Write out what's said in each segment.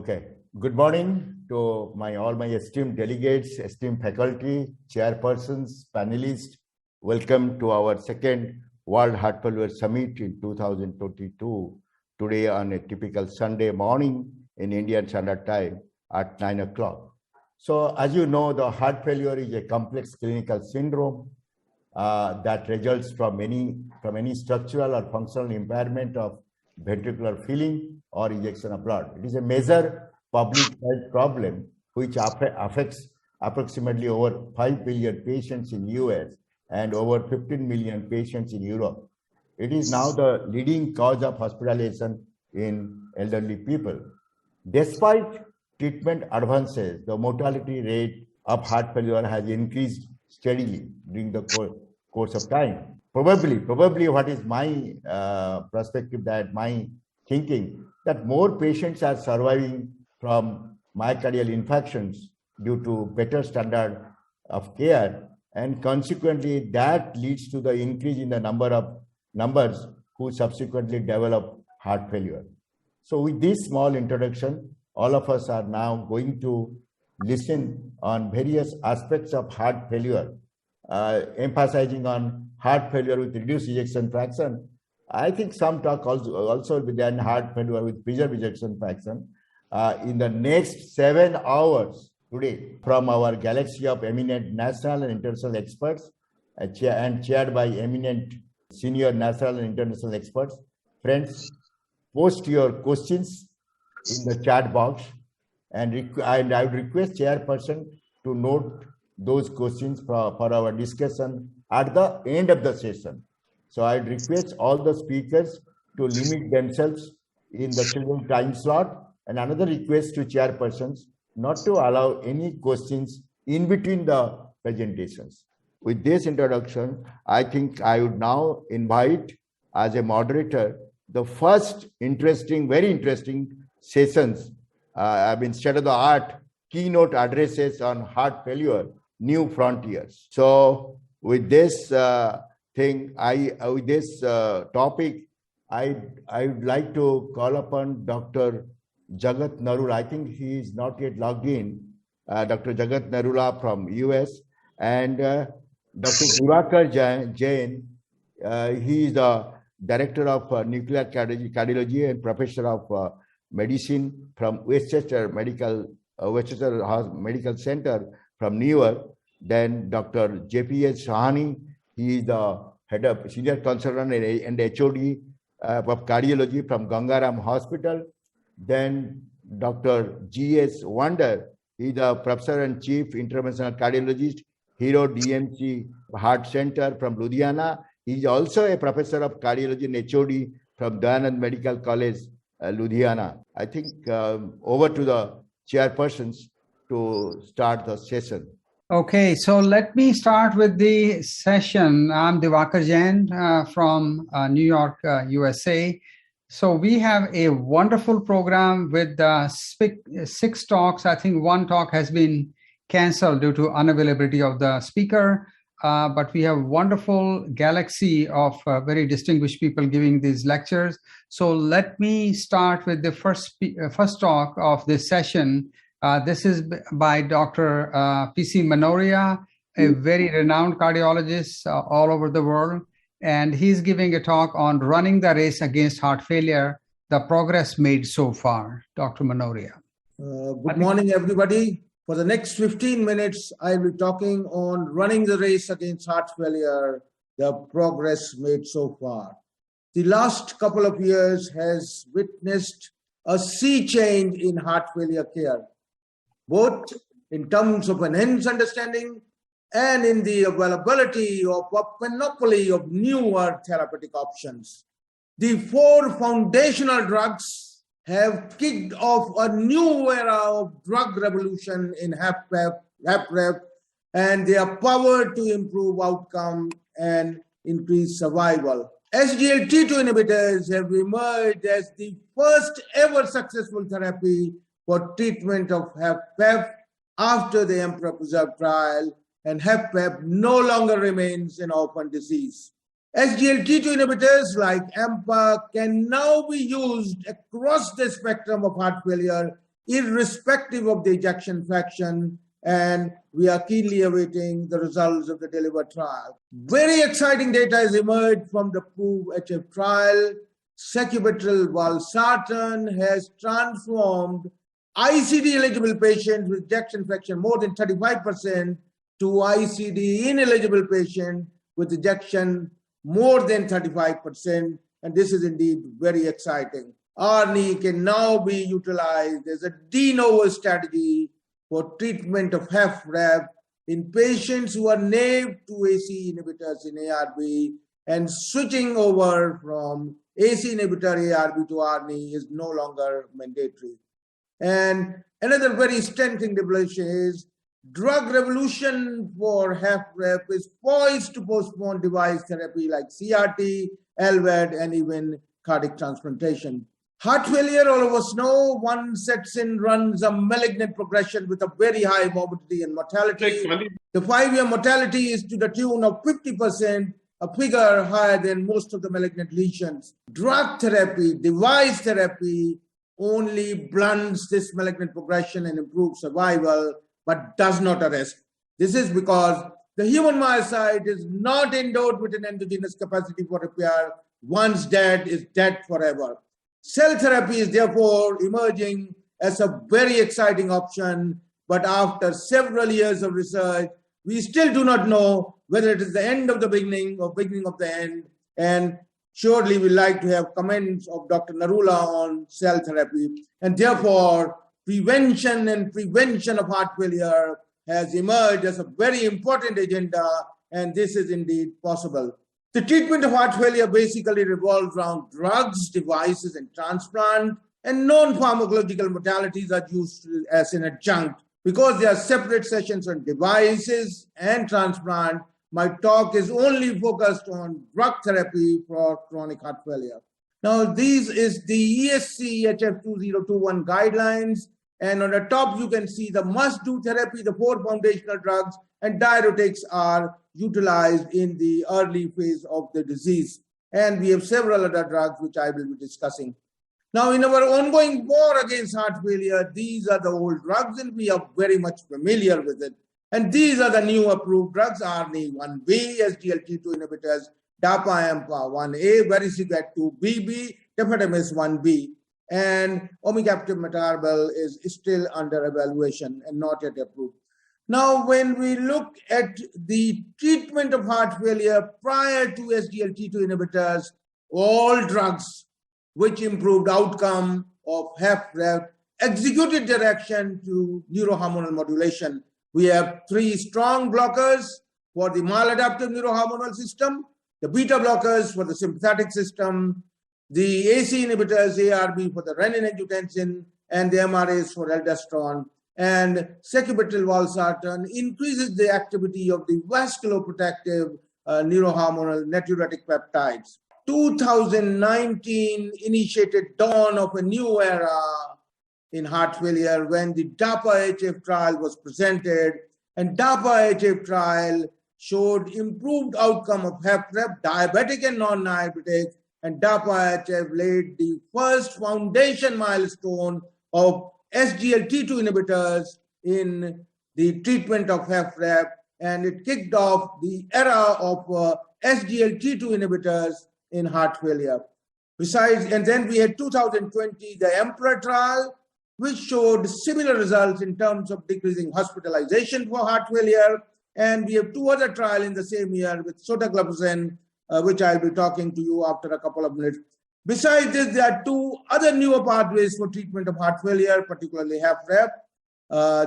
Okay. Good morning to all my esteemed delegates, esteemed faculty, chairpersons, panelists. Welcome to our second World Heart Failure Summit in 2022. Today on a typical Sunday morning in Indian Standard Time at 9 o'clock. So as you know, the heart failure is a complex clinical syndrome that results from any structural or functional impairment of ventricular filling or ejection of blood. It is a major public health problem which affects approximately over 5 billion patients in US and over 15 million patients in Europe. It is now the leading cause of hospitalization in elderly people. Despite treatment advances, the mortality rate of heart failure has increased steadily during the course of time. Probably what is my perspective, that my thinking, that more patients are surviving from myocardial infarctions due to better standard of care, and consequently that leads to the increase in the numbers who subsequently develop heart failure. So with this small introduction, all of us are now going to listen on various aspects of heart failure, emphasizing on heart failure with reduced ejection fraction. I think some talk also will be done heart failure with preserved ejection fraction in the next 7 hours today from our galaxy of eminent national and international experts and chaired by eminent senior national and international experts. Friends, post your questions in the chat box, and I would request chairperson to note those questions for our discussion at the end of the session. So I request all the speakers to limit themselves in the scheduled time slot, and another request to chairpersons not to allow any questions in between the presentations. With this introduction, I think I would now invite as a moderator the first very interesting sessions, state-of-the-art keynote addresses on heart failure, new frontiers. So with this topic, I would like to call upon Dr. Jagat Narula. I think he is not yet logged in. Dr. Jagat Narula from US, and Dr. Diwakar Jain. He is the director of nuclear cardiology and professor of medicine from Westchester Medical Center from New York. Then Dr. J.P.S. Sahani, he is the head of senior consultant and HOD of cardiology from Gangaram Hospital. Then Dr. G.S. Wonder, he is the professor and chief interventional cardiologist, Hero DMC Heart Center from Ludhiana. He is also a professor of cardiology and HOD from Dayanand Medical College, Ludhiana. I think over to the chairpersons to start the session. Okay, so let me start with the session. I'm Diwakar Jain from New York, USA. So we have a wonderful program with 6 talks. I think 1 talk has been canceled due to unavailability of the speaker, but we have a wonderful galaxy of very distinguished people giving these lectures. So let me start with the first talk of this session. This is by Dr. P C Manoria, a very renowned cardiologist all over the world. And he's giving a talk on running the race against heart failure, the progress made so far. Dr. Manoria. Good morning, everybody. For the next 15 minutes, I'll be talking on running the race against heart failure, the progress made so far. The last couple of years has witnessed a sea change in heart failure care, both in terms of enhanced understanding and in the availability of a panoply of newer therapeutic options. The 4 foundational drugs have kicked off a new era of drug revolution in HFrEF, and they are powered to improve outcome and increase survival. SGLT2 inhibitors have emerged as the first ever successful therapy for treatment of HFpEF after the Emperor Preserved trial, and HFpEF no longer remains an orphan disease. SGLT2 inhibitors like AMPA can now be used across the spectrum of heart failure irrespective of the ejection fraction, and we are keenly awaiting the results of the DELIVER trial. Very exciting data has emerged from the PROVE-HF trial. Sacubitril valsartan has transformed ICD-eligible patients with ejection fraction more than 35% to ICD-ineligible patients with ejection more than 35%, and this is indeed very exciting. ARNI can now be utilized as a de novo strategy for treatment of HFrEF in patients who are naive to AC inhibitors in ARB, and switching over from AC inhibitor ARB to ARNI is no longer mandatory. And another very strengthening development is drug revolution for HFrEF is poised to postpone device therapy like CRT, LVAD, and even cardiac transplantation. Heart failure, all of us know, once sets in, runs a malignant progression with a very high morbidity and mortality. The 5-year mortality is to the tune of 50%, a figure higher than most of the malignant lesions. Drug therapy, device therapy, only blunts this malignant progression and improves survival, but does not arrest. This is because the human myocyte is not endowed with an endogenous capacity for repair. Once dead, is dead forever. Cell therapy is therefore emerging as a very exciting option, but after several years of research, we still do not know whether it is the end of the beginning or beginning of the end. And surely we'd like to have comments of Dr. Narula on cell therapy. And therefore, prevention of heart failure has emerged as a very important agenda, and this is indeed possible. The treatment of heart failure basically revolves around drugs, devices, and transplant, and non-pharmacological modalities are used as an adjunct. Because there are separate sessions on devices and transplant, my talk is only focused on drug therapy for chronic heart failure. Now, this is the ESC HF 2021 guidelines, and on the top you can see the must-do therapy, the 4 foundational drugs, and diuretics are utilized in the early phase of the disease. And we have several other drugs which I will be discussing. Now, in our ongoing war against heart failure, these are the old drugs, and we are very much familiar with it. And these are the new approved drugs: ARNI-1B, SGLT2 inhibitors, DAPA-AMPA-1A, Vericiguat-2BB, Tafamidis-1B, and omecamtiv mecarbil is still under evaluation and not yet approved. Now, when we look at the treatment of heart failure prior to SGLT2 inhibitors, all drugs which improved outcome of HFrEF executed their action to neurohormonal modulation. We have 3 strong blockers for the maladaptive neurohormonal system, the beta blockers for the sympathetic system, the AC inhibitors, ARB, for the renin-angiotensin, and the MRAs for aldosterone. And sacubitril valsartan increases the activity of the vasculoprotective neurohormonal natriuretic peptides. 2019 initiated dawn of a new era in heart failure when the DAPA-HF trial was presented, and DAPA-HF trial showed improved outcome of HFrEF, diabetic and non-diabetic, and DAPA-HF laid the first foundation milestone of SGLT2 inhibitors in the treatment of HFrEF, and it kicked off the era of SGLT2 inhibitors in heart failure. Besides, and then we had 2020, the EMPEROR trial, which showed similar results in terms of decreasing hospitalization for heart failure. And we have 2 other trials in the same year with sotagliflozin, which I'll be talking to you after a couple of minutes. Besides this, there are 2 other newer pathways for treatment of heart failure, particularly HFrEF.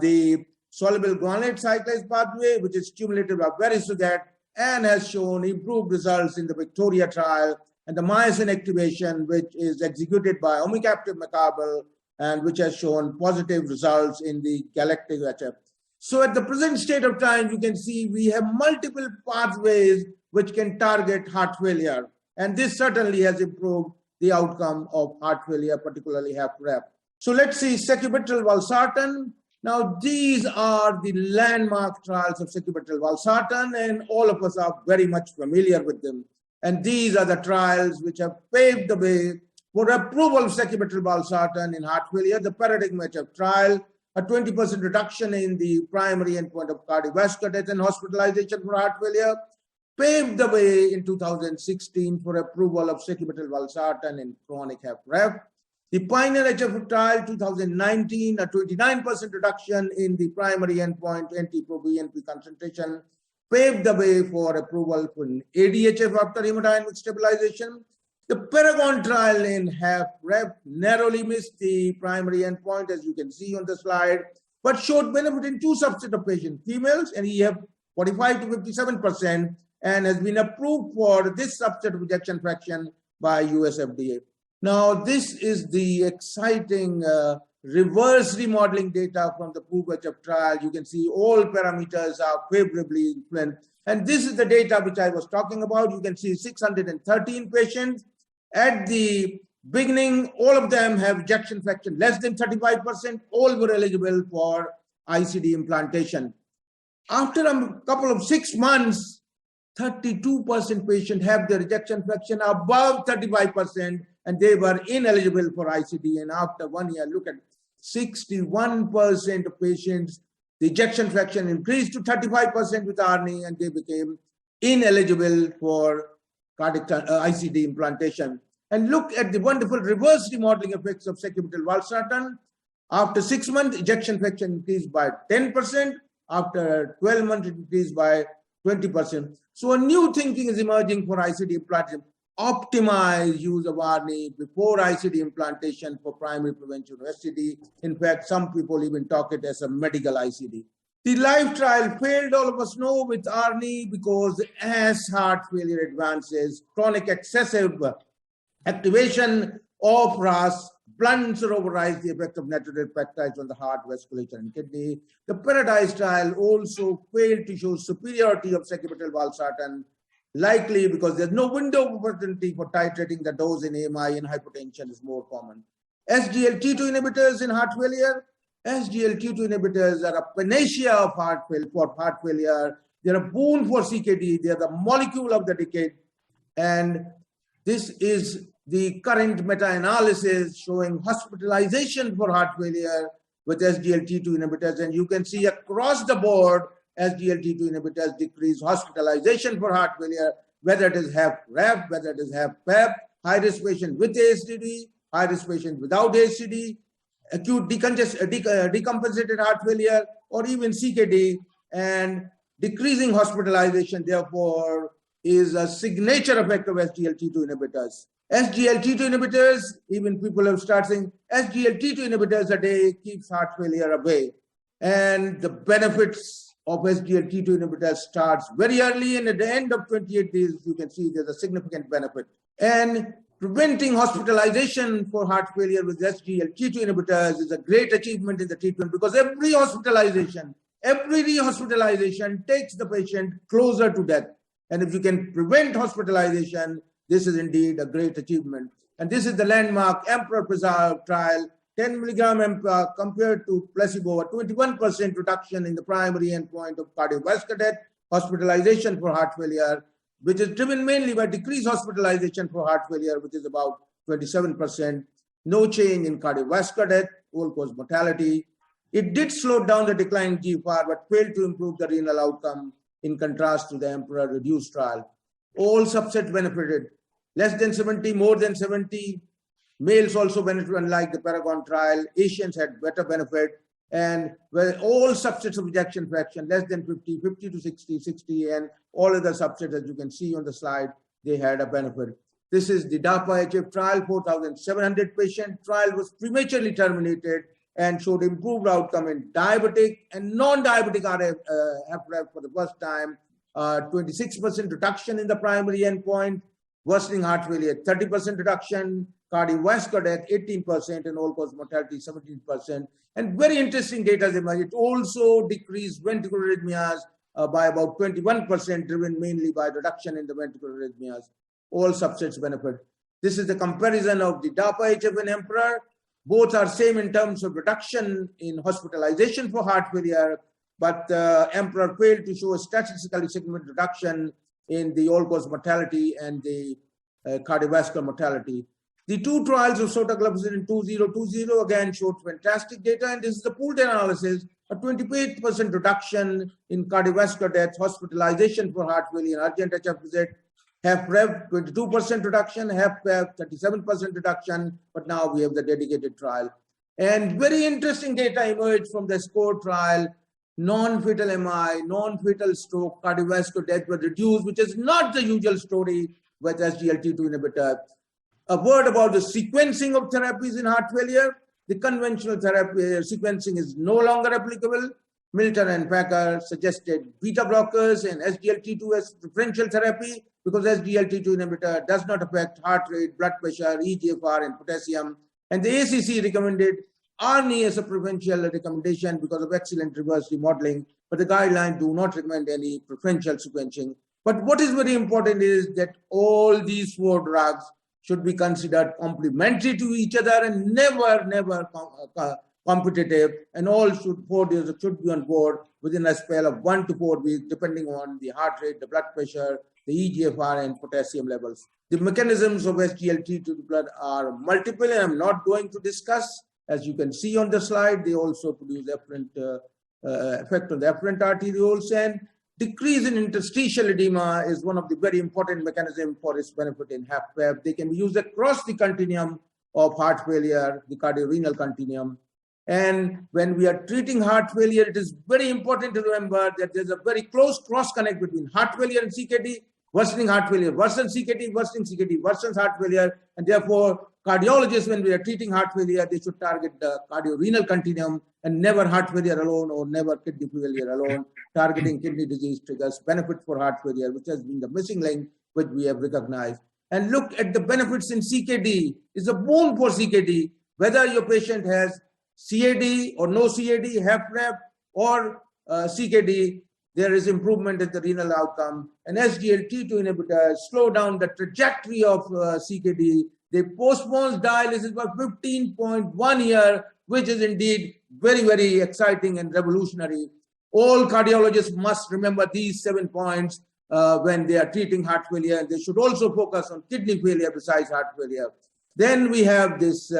The soluble guanylate cyclase pathway, which is stimulated by Vericiguat and has shown improved results in the Victoria trial, and the myosin activation, which is executed by omecamtiv mecarbil, and which has shown positive results in the galactic HF. So at the present state of time, you can see we have multiple pathways which can target heart failure. And this certainly has improved the outcome of heart failure, particularly HFrEF. So let's see sacubitril valsartan. Now, these are the landmark trials of sacubitril valsartan, and all of us are very much familiar with them. And these are the trials which have paved the way for approval of sacubitril valsartan in heart failure, the paradigm-HF trial, a 20% reduction in the primary endpoint of cardiovascular death and hospitalization for heart failure, paved the way in 2016 for approval of sacubitril valsartan in chronic HFrEF. The Pioneer-HF trial 2019, a 29% reduction in the primary endpoint NT-proBNP concentration, paved the way for approval for ADHF after hemodynamic stabilization. The Paragon trial in HFrEF narrowly missed the primary endpoint, as you can see on the slide, but showed benefit in two subsets of patients, females and EF 45 to 57%, and has been approved for this subset of ejection fraction by US FDA. Now, this is the exciting reverse remodeling data from the PROVE-HF trial. You can see all parameters are favorably influenced. And this is the data which I was talking about. You can see 613 patients. At the beginning, all of them have ejection fraction less than 35%. All were eligible for ICD implantation. After a couple of 6 months, 32% patients have their ejection fraction above 35%, and they were ineligible for ICD. And after 1 year, look at 61% of patients, the ejection fraction increased to 35% with ARNI, and they became ineligible for cardiac ICD implantation. And look at the wonderful reverse remodeling effects of sacubitril valsartan. After 6 months, ejection fraction increased by 10%. After 12 months, it increased by 20%. So a new thinking is emerging for ICD implantation. Optimize use of ARNI before ICD implantation for primary prevention of SCD. In fact, some people even talk it as a medical ICD. The LIFE trial failed, all of us know, with ARNI because as heart failure advances, chronic excessive activation of RAS blunts or overrides the effect of natural peptides on the heart, vasculature, and kidney. The PARADISE trial also failed to show superiority of sacubitril valsartan, likely because there's no window of opportunity for titrating the dose in AMI, and hypertension is more common. SGLT2 inhibitors in heart failure. SGLT2 inhibitors are a panacea of heart failure. They're a boon for CKD. They're the molecule of the decade. And this is the current meta-analysis showing hospitalization for heart failure with SGLT2 inhibitors. And you can see across the board, SGLT2 inhibitors decrease hospitalization for heart failure, whether it is HFrEF, whether it is HFpEF, high-risk patient with ASCD, high-risk patient without ASCD, acute decompensated heart failure, or even CKD, and decreasing hospitalization, therefore, is a signature effect of SGLT2 inhibitors. SGLT2 inhibitors, even people have started saying SGLT2 inhibitors a day keeps heart failure away. And the benefits of SGLT2 inhibitors starts very early, and at the end of 28 days, you can see there's a significant benefit. And preventing hospitalization for heart failure with SGLT2 inhibitors is a great achievement in the treatment, because every rehospitalization takes the patient closer to death. And if you can prevent hospitalization, this is indeed a great achievement. And this is the landmark Emperor Preserve trial, 10 milligram compared to placebo, a 21% reduction in the primary endpoint of cardiovascular death, hospitalization for heart failure, which is driven mainly by decreased hospitalization for heart failure, which is about 27%. No change in cardiovascular death, all-cause mortality. It did slow down the decline in GFR, but failed to improve the renal outcome in contrast to the Emperor reduced trial. All subsets benefited. Less than 70, more than 70. Males also benefited, unlike the Paragon trial. Asians had better benefit. And where all subsets of ejection fraction, less than 50, 50 to 60, 60, and all other subsets, as you can see on the slide, they had a benefit. This is the DAPA-HF trial, 4,700 patient trial, was prematurely terminated and showed improved outcome in diabetic and non-diabetic HFrEF for the first time. 26% reduction in the primary endpoint, worsening heart failure, 30% reduction, cardiovascular death, 18%, and all-cause mortality, 17%. And very interesting data emerged. It also decreased ventricular arrhythmias by about 21%, driven mainly by reduction in the ventricular arrhythmias. All subsets benefit. This is the comparison of the DAPA-HF and Emperor. Both are same in terms of reduction in hospitalization for heart failure, but Emperor failed to show a statistically significant reduction in the all-cause mortality and the cardiovascular mortality. The two trials of sotagliflozin in 2020 again showed fantastic data, and this is the pooled analysis, a 28% reduction in cardiovascular death, hospitalization for heart failure, urgent HF visit, HFrEF 22% reduction, HFpEF 37% reduction, but now we have the dedicated trial. And very interesting data emerged from the SCORE trial. Non-fatal MI, non-fatal stroke, cardiovascular death were reduced, which is not the usual story with SGLT2 inhibitor. A word about the sequencing of therapies in heart failure. The conventional therapy sequencing is no longer applicable. Milton and Packer suggested beta blockers and SGLT2 as preferential therapy because SGLT2 inhibitor does not affect heart rate, blood pressure, EGFR, and potassium. And the ACC recommended ARNI as a preferential recommendation because of excellent reverse remodeling, but the guidelines do not recommend any preferential sequencing. But what is very important is that all these four drugs should be considered complementary to each other and never competitive, and all four should be on board within a spell of 1 to 4 weeks, depending on the heart rate, the blood pressure, the EGFR, and potassium levels. The mechanisms of SGLT2 to the blood are multiple, and I'm not going to discuss. As you can see on the slide, they also produce efferent effect on the efferent arterioles, and decrease in interstitial edema is one of the very important mechanisms for its benefit in HFpEF. They can be used across the continuum of heart failure, the cardiorenal continuum. And when we are treating heart failure, it is very important to remember that there's a very close cross-connect between heart failure and CKD. Worsening heart failure worsens CKD, worsening CKD worsens heart failure, and therefore cardiologists, when we are treating heart failure, they should target the cardiorenal continuum and never heart failure alone or never kidney failure alone. Targeting kidney disease triggers benefit for heart failure, which has been the missing link which we have recognized. And look at the benefits in CKD. It's a boon for CKD, whether your patient has CAD or no CAD, HFrEF or CKD, there is improvement in the renal outcome. And SGLT2 inhibitors slow down the trajectory of CKD. They postpone dialysis by 15.1 years, which is indeed very exciting and revolutionary. All cardiologists must remember these 7 points when they are treating heart failure, and they should also focus on kidney failure besides heart failure. Then we have this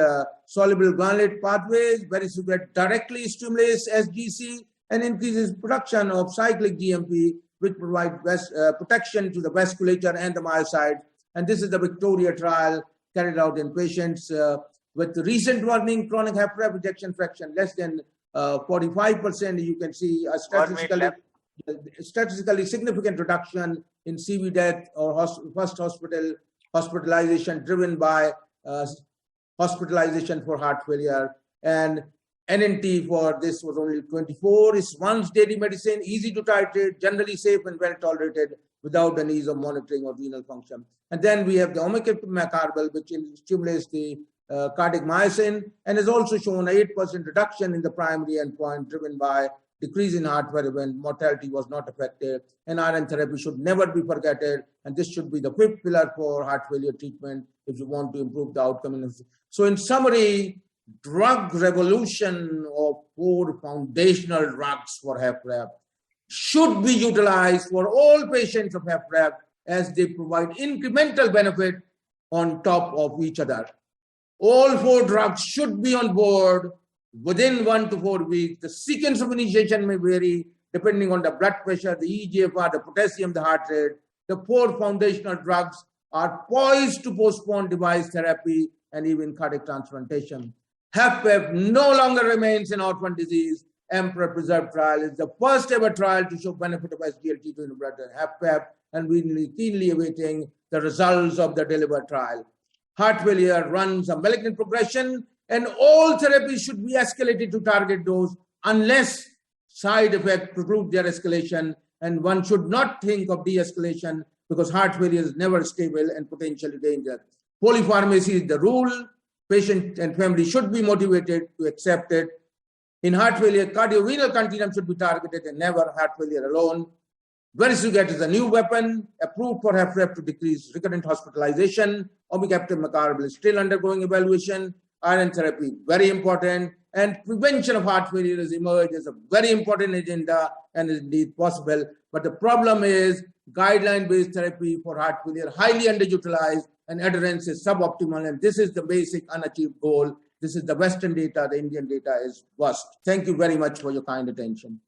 soluble guanylate pathways, vericiguat directly stimulates SGC and increases production of cyclic GMP, which provides protection to the vasculature and the myocytes. And this is the Victoria trial carried out in patients with recent warning chronic HFrEF ejection fraction less than 45%. You can see a statistically significant reduction in CV death or first hospitalization driven by hospitalization for heart failure. And NNT for this was only 24. It's once daily medicine, easy to titrate, generally safe and well tolerated without the need of monitoring or renal function. And then we have the omecamtiv mecarbil, which stimulates the cardiac myosin and has also shown an 8% reduction in the primary endpoint driven by decrease in heart failure when mortality was not affected. And iron therapy should never be forgotten. And this should be the 5th pillar for heart failure treatment if you want to improve the outcome. So in summary, drug revolution of 4 foundational drugs for HFrEF should be utilized for all patients of HFrEF as they provide incremental benefit on top of each other. All 4 drugs should be on board within 1 to 4 weeks. The sequence of initiation may vary depending on the blood pressure, the EGFR, the potassium, the heart rate. The 4 foundational drugs are poised to postpone device therapy and even cardiac transplantation. HFpEF no longer remains an orphan disease. Emperor Preserve trial is the first ever trial to show benefit of SGLT2 inhibitor and HFpEF, and we're keenly awaiting the results of the DELIVER trial. Heart failure runs a malignant progression, and all therapies should be escalated to target dose unless side effects preclude their escalation, and one should not think of de-escalation because heart failure is never stable and potentially dangerous. Polypharmacy is the rule. Patient and family should be motivated to accept it. In heart failure, cardiorenal continuum should be targeted and never heart failure alone. Vericiguat is a new weapon approved for HFrEF to decrease recurrent hospitalization. Omecamtiv mecarbil is still undergoing evaluation. Iron therapy, very important. And prevention of heart failure has emerged as a very important agenda and is indeed possible. But the problem is guideline-based therapy for heart failure, highly underutilized, and adherence is suboptimal. And this is the basic unachieved goal. This is the Western data. The Indian data is worst. Thank you very much for your kind attention.